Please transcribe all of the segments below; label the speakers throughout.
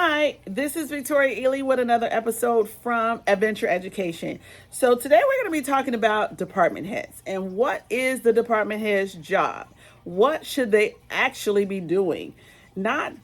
Speaker 1: Hi, this is Victoria Ely with another episode from Adventure Education. So today we're going to be talking about department heads and what is the department head's job? What should they actually be doing? Not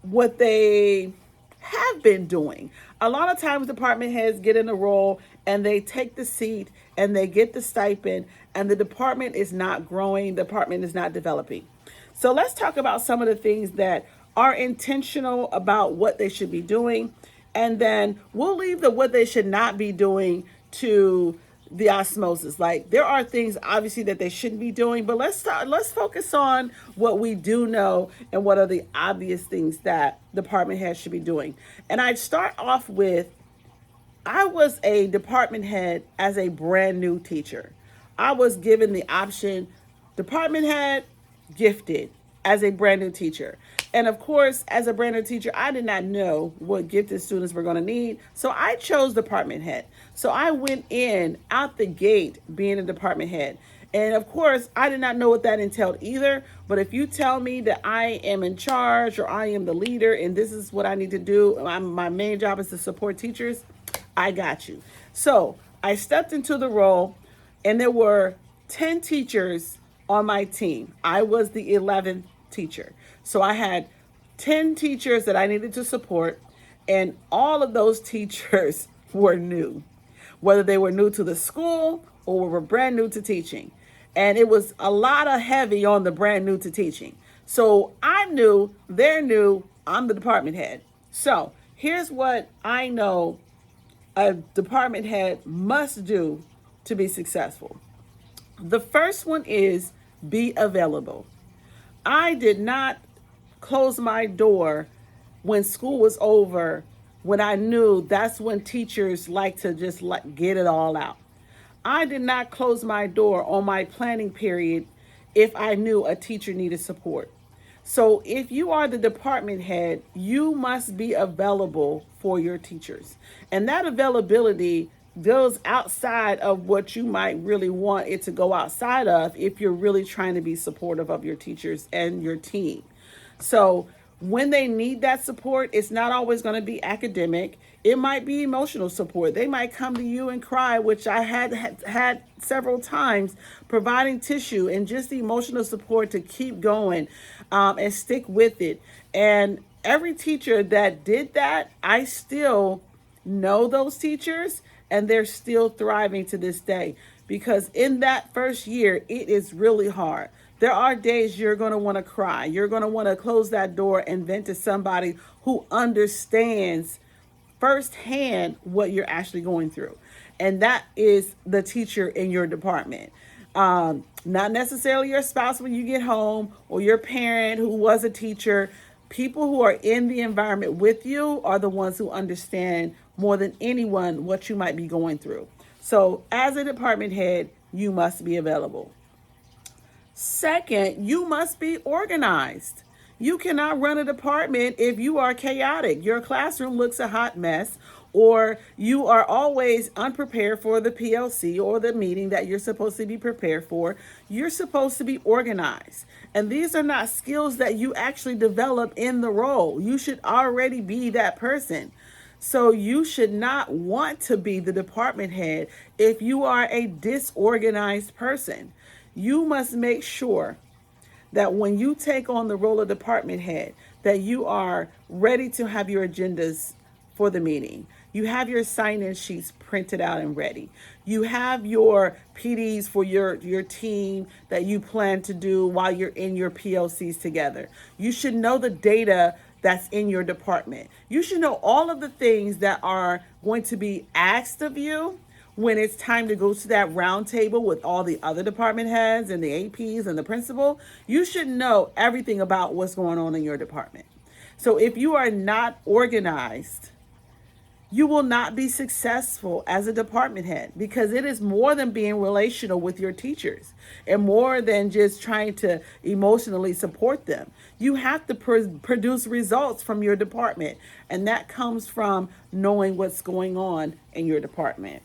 Speaker 1: what they have been doing. A lot of times department heads get in a role and they take the seat and they get the stipend and the department is not growing, the department is not developing. So let's talk about some of the things that are intentional about what they should be doing. And then we'll leave the what they should not be doing to the osmosis. Like there are things obviously that they shouldn't be doing, but let's focus on what we do know and what are the obvious things that department heads should be doing. And I'd start off with I was a department head as a brand new teacher. I was given the option department head, gifted as a brand new teacher. And of course, as a brand new teacher, I did not know what gifted students were going to need. So I chose department head. So I went in out the gate being a department head. And of course, I did not know what that entailed either. But if you tell me that I am in charge or I am the leader and this is what I need to do, my main job is to support teachers, I got you. So I stepped into the role and there were 10 teachers on my team. I was the 11th teacher. So I had 10 teachers that I needed to support, and all of those teachers were new, whether they were new to the school or were brand new to teaching. And it was a lot of heavy on the brand new to teaching. So I'm new, they're new, I'm the department head. So here's what I know a department head must do to be successful. The first one is be available. I did not close my door when school was over, when I knew that's when teachers like to just get it all out. I did not close my door on my planning period if I knew a teacher needed support. So if you are the department head, you must be available for your teachers. And that availability goes outside of what you might really want it to go outside of if you're really trying to be supportive of your teachers and your team. So when they need that support, it's not always going to be academic. It might be emotional support. They might come to you and cry, which I had several times, providing tissue and just the emotional support to keep going and stick with it. And every teacher that did that, I still know those teachers and they're still thriving to this day, because in that first year, it is really hard. There are days you're going to want to cry. You're going to want to close that door and vent to somebody who understands firsthand what you're actually going through. And that is the teacher in your department. Not necessarily your spouse when you get home or your parent who was a teacher. People who are in the environment with you are the ones who understand more than anyone what you might be going through. So as a department head, you must be available. Second, you must be organized. You cannot run a department if you are chaotic. Your classroom looks a hot mess, or you are always unprepared for the PLC or the meeting that you're supposed to be prepared for. You're supposed to be organized. And these are not skills that you actually develop in the role. You should already be that person. So you should not want to be the department head if you are a disorganized person. You must make sure that when you take on the role of department head, that you are ready to have your agendas for the meeting. You have your sign-in sheets printed out and ready. You have your PDs for your team that you plan to do while you're in your PLCs together. You should know the data that's in your department. You should know all of the things that are going to be asked of you when it's time to go to that round table with all the other department heads and the APs and the principal. You should know everything about what's going on in your department. So if you are not organized, you will not be successful as a department head, because it is more than being relational with your teachers and more than just trying to emotionally support them. You have to produce results from your department, and that comes from knowing what's going on in your department.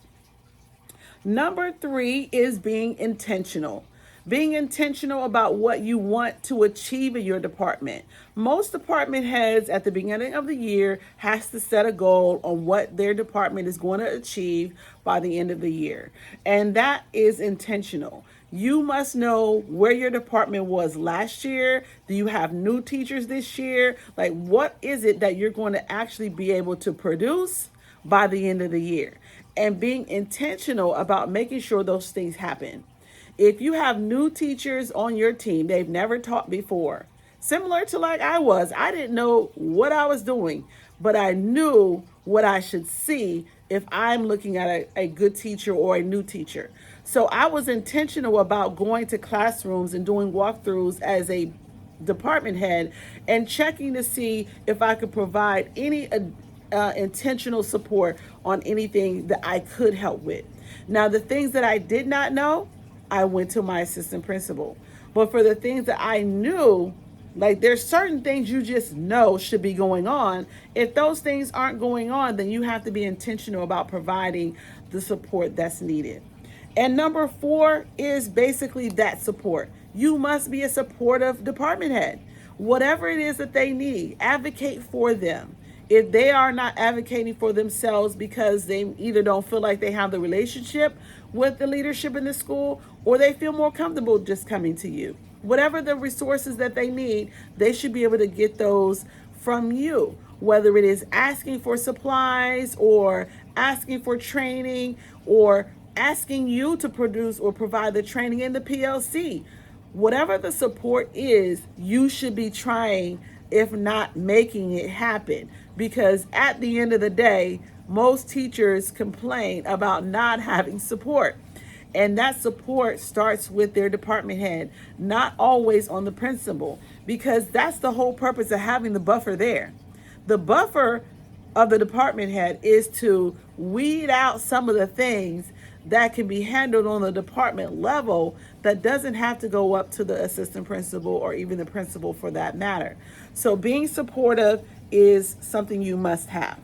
Speaker 1: Number 3 is being intentional. Being intentional about what you want to achieve in your department. Most department heads at the beginning of the year has to set a goal on what their department is going to achieve by the end of the year. And that is intentional. You must know where your department was last year. Do you have new teachers this year? Like, what is it that you're going to actually be able to produce by the end of the year? And being intentional about making sure those things happen. If you have new teachers on your team, they've never taught before, similar to like I didn't know what I was doing, but I knew what I should see if I'm looking at a good teacher or a new teacher. So I was intentional about going to classrooms and doing walkthroughs as a department head and checking to see if I could provide any intentional support on anything that I could help with. Now, the things that I did not know, I went to my assistant principal. But for the things that I knew, like there's certain things you just know should be going on. If those things aren't going on, then you have to be intentional about providing the support that's needed. And number 4 is basically that support. You must be a supportive department head. Whatever it is that they need, advocate for them. If they are not advocating for themselves because they either don't feel like they have the relationship with the leadership in the school, or they feel more comfortable just coming to you, whatever the resources that they need, they should be able to get those from you, whether it is asking for supplies or asking for training or asking you to produce or provide the training in the PLC. Whatever the support is, you should be trying, if not making it happen. Because at the end of the day, most teachers complain about not having support. And that support starts with their department head, not always on the principal, because that's the whole purpose of having the buffer there. The buffer of the department head is to weed out some of the things that can be handled on the department level that doesn't have to go up to the assistant principal or even the principal for that matter. So being supportive is something you must have.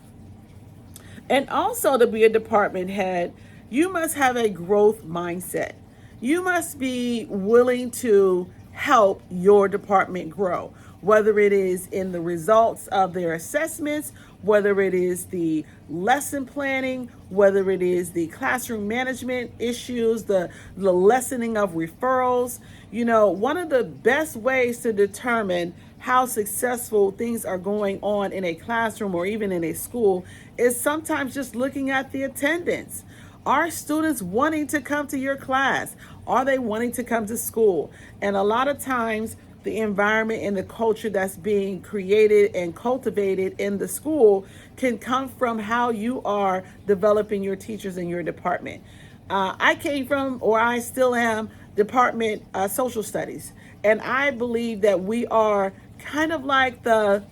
Speaker 1: And also, to be a department head, you must have a growth mindset. You must be willing to help your department grow, whether it is in the results of their assessments, whether it is the lesson planning, whether it is the classroom management issues, the lessening of referrals. You know, one of the best ways to determine how successful things are going on in a classroom or even in a school is sometimes just looking at the attendance. Are students wanting to come to your class? Are they wanting to come to school? And a lot of times, the environment and the culture that's being created and cultivated in the school can come from how you are developing your teachers in your department. I came from, or I still am, department social studies. And I believe that we are kind of like the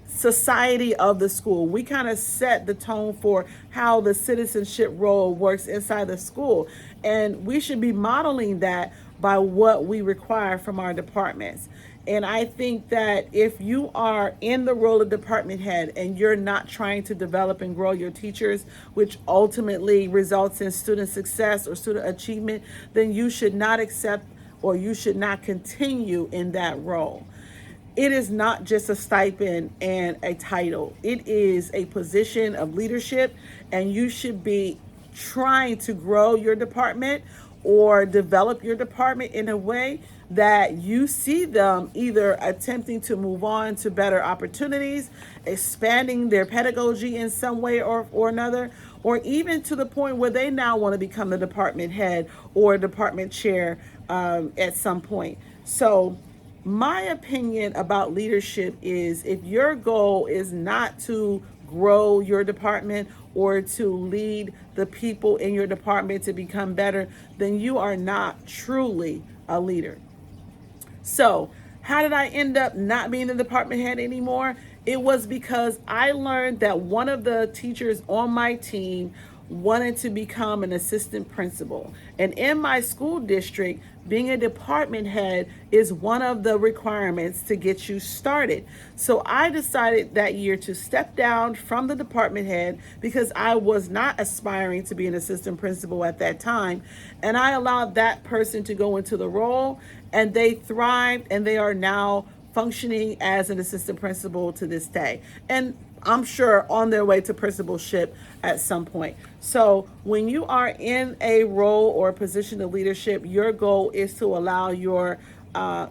Speaker 1: society of the school. We kind of set the tone for how the citizenship role works inside the school. And we should be modeling that by what we require from our departments. And I think that if you are in the role of department head and you're not trying to develop and grow your teachers, which ultimately results in student success or student achievement, then you should not accept or you should not continue in that role. It is not just a stipend and a title. It is a position of leadership, and you should be trying to grow your department or develop your department in a way that you see them either attempting to move on to better opportunities, expanding their pedagogy in some way or another, or even to the point where they now want to become the department head or department chair at some point. So my opinion about leadership is if your goal is not to grow your department or to lead the people in your department to become better, then you are not truly a leader. So, how did I end up not being the department head anymore? It was because I learned that one of the teachers on my team wanted to become an assistant principal. And in my school district, being a department head is one of the requirements to get you started. So I decided that year to step down from the department head because I was not aspiring to be an assistant principal at that time. And I allowed that person to go into the role, and they thrived, and they are now functioning as an assistant principal to this day. And I'm sure on their way to principalship at some point. So when you are in a role or a position of leadership, your goal is to allow your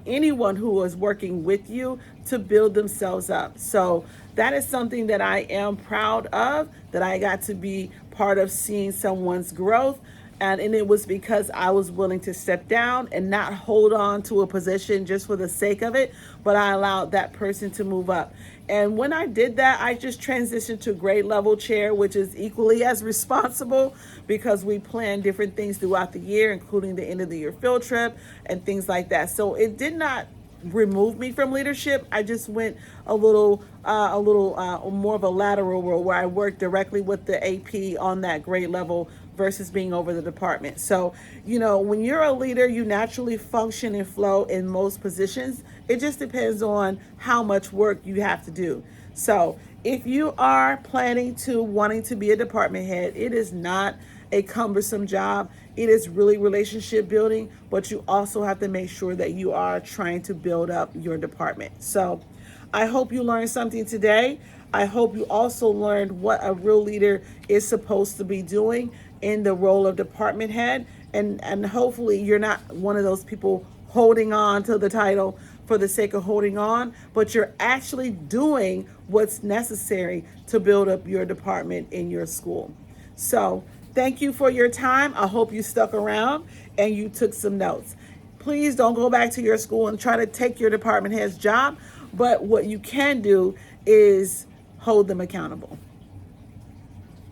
Speaker 1: anyone who is working with you to build themselves up. So that is something that I am proud of, that I got to be part of seeing someone's growth. And it was because I was willing to step down and not hold on to a position just for the sake of it, but I allowed that person to move up. And when I did that, I just transitioned to grade level chair, which is equally as responsible because we plan different things throughout the year, including the end of the year field trip and things like that. So it did not remove me from leadership. I just went a little more of a lateral role where I worked directly with the AP on that grade level versus being over the department. So, when you're a leader, you naturally function and flow in most positions. It just depends on how much work you have to do. So, if you are wanting to be a department head, it is not a cumbersome job. It is really relationship building, but you also have to make sure that you are trying to build up your department. So I hope you learned something today. I hope you also learned what a real leader is supposed to be doing in the role of department head. And hopefully you're not one of those people holding on to the title for the sake of holding on, but you're actually doing what's necessary to build up your department in your school. So thank you for your time. I hope you stuck around and you took some notes. Please don't go back to your school and try to take your department head's job, but what you can do is hold them accountable.